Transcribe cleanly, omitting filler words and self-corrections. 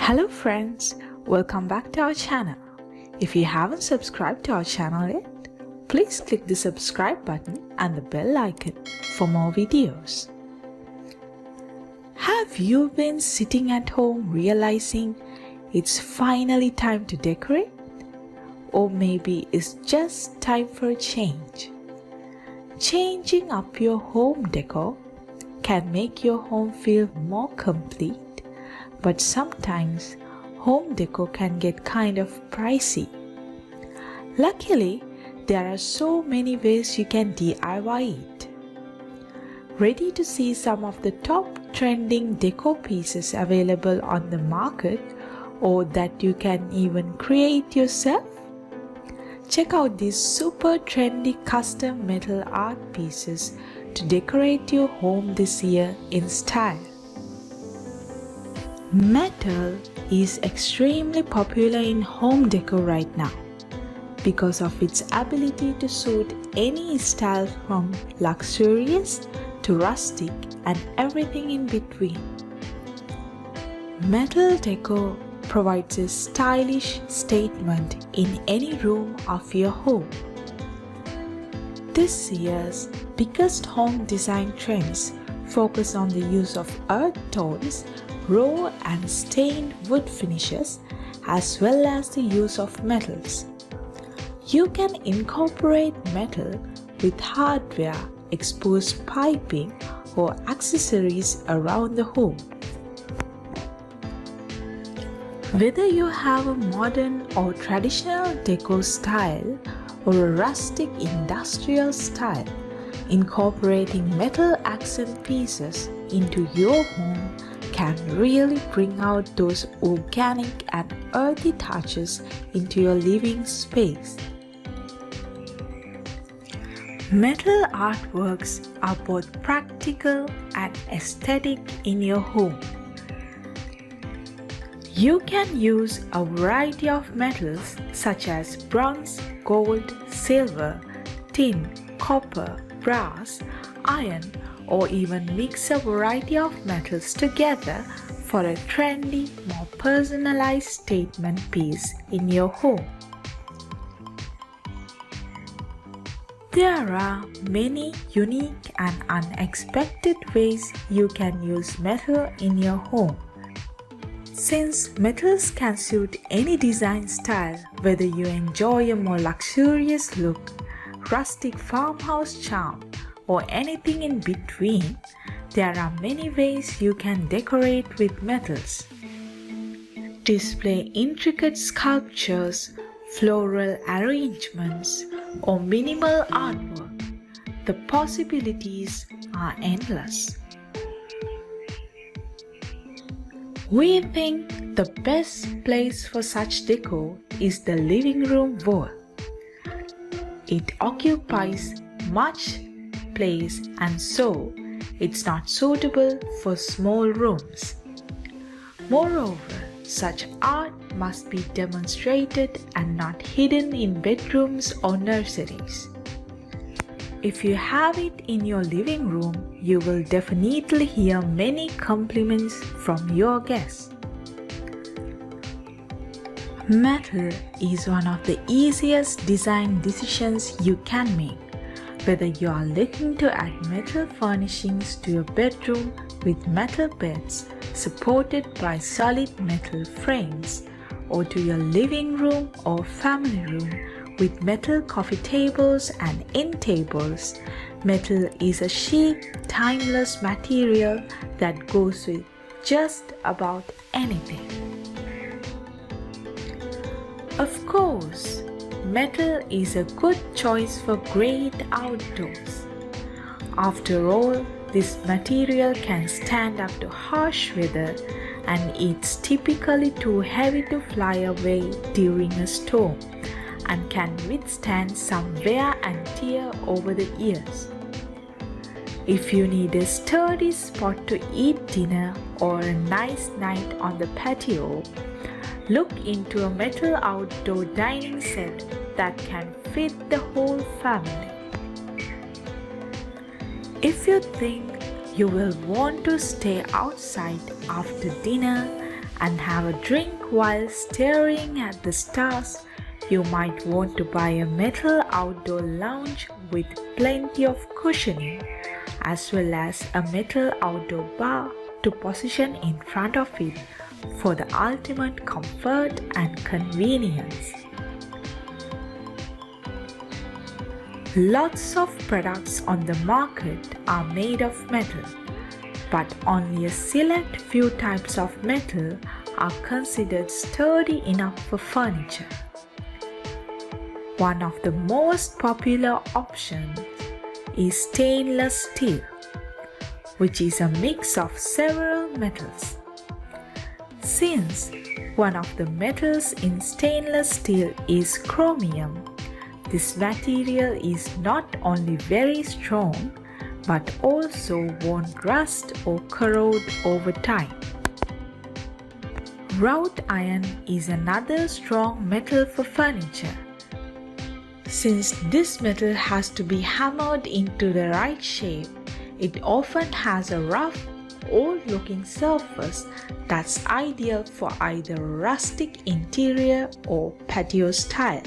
Hello friends, welcome back to our channel. If you haven't subscribed to our channel yet, please click the subscribe button and the bell icon for more videos. Have you been sitting at home realizing it's finally time to decorate? Or maybe it's just time for a change? Changing up your home decor can make your home feel more complete, but sometimes home decor can get kind of pricey. Luckily, there are so many ways you can DIY it. Ready to see some of the top trending decor pieces available on the market or that you can even create yourself? Check out these super trendy custom metal art pieces to decorate your home this year in style. Metal is extremely popular in home decor right now because of its ability to suit any style from luxurious to rustic and everything in between. Metal decor provides a stylish statement in any room of your home. This year's biggest home design trends focus on the use of earth tones, raw and stained wood finishes, as well as the use of metals. You can incorporate metal with hardware, exposed piping, or accessories around the home. Whether you have a modern or traditional decor style or a rustic industrial style, incorporating metal accent pieces into your home can really bring out those organic and earthy touches into your living space. Metal artworks are both practical and aesthetic in your home. You can use a variety of metals such as bronze, gold, silver, tin, copper, brass, iron, or even mix a variety of metals together for a trendy, more personalized statement piece in your home. There are many unique and unexpected ways you can use metal in your home. Since metals can suit any design style, whether you enjoy a more luxurious look, rustic farmhouse charm, or anything in between, there are many ways you can decorate with metals. Display intricate sculptures, floral arrangements, or minimal artwork. The possibilities are endless. We think the best place for such decor is the living room wall. It occupies much place and so it's not suitable for small rooms. Moreover, such art must be demonstrated and not hidden in bedrooms or nurseries. If you have it in your living room, you will definitely hear many compliments from your guests. Metal is one of the easiest design decisions you can make. Whether you are looking to add metal furnishings to your bedroom with metal beds supported by solid metal frames, or to your living room or family room with metal coffee tables and end tables, metal is a chic, timeless material that goes with just about anything. Of course, metal is a good choice for great outdoors. After all, this material can stand up to harsh weather and it's typically too heavy to fly away during a storm and can withstand some wear and tear over the years. If you need a sturdy spot to eat dinner or a nice night on the patio, look into a metal outdoor dining set that can fit the whole family. If you think you will want to stay outside after dinner and have a drink while staring at the stars, you might want to buy a metal outdoor lounge with plenty of cushioning, as well as a metal outdoor bar to position in front of it for the ultimate comfort and convenience. Lots of products on the market are made of metal, but only a select few types of metal are considered sturdy enough for furniture. One of the most popular options is stainless steel, which is a mix of several metals. Since one of the metals in stainless steel is chromium, this material is not only very strong but also won't rust or corrode over time. Wrought iron is another strong metal for furniture. Since this metal has to be hammered into the right shape, it often has a rough, old-looking surface that's ideal for either rustic interior or patio style.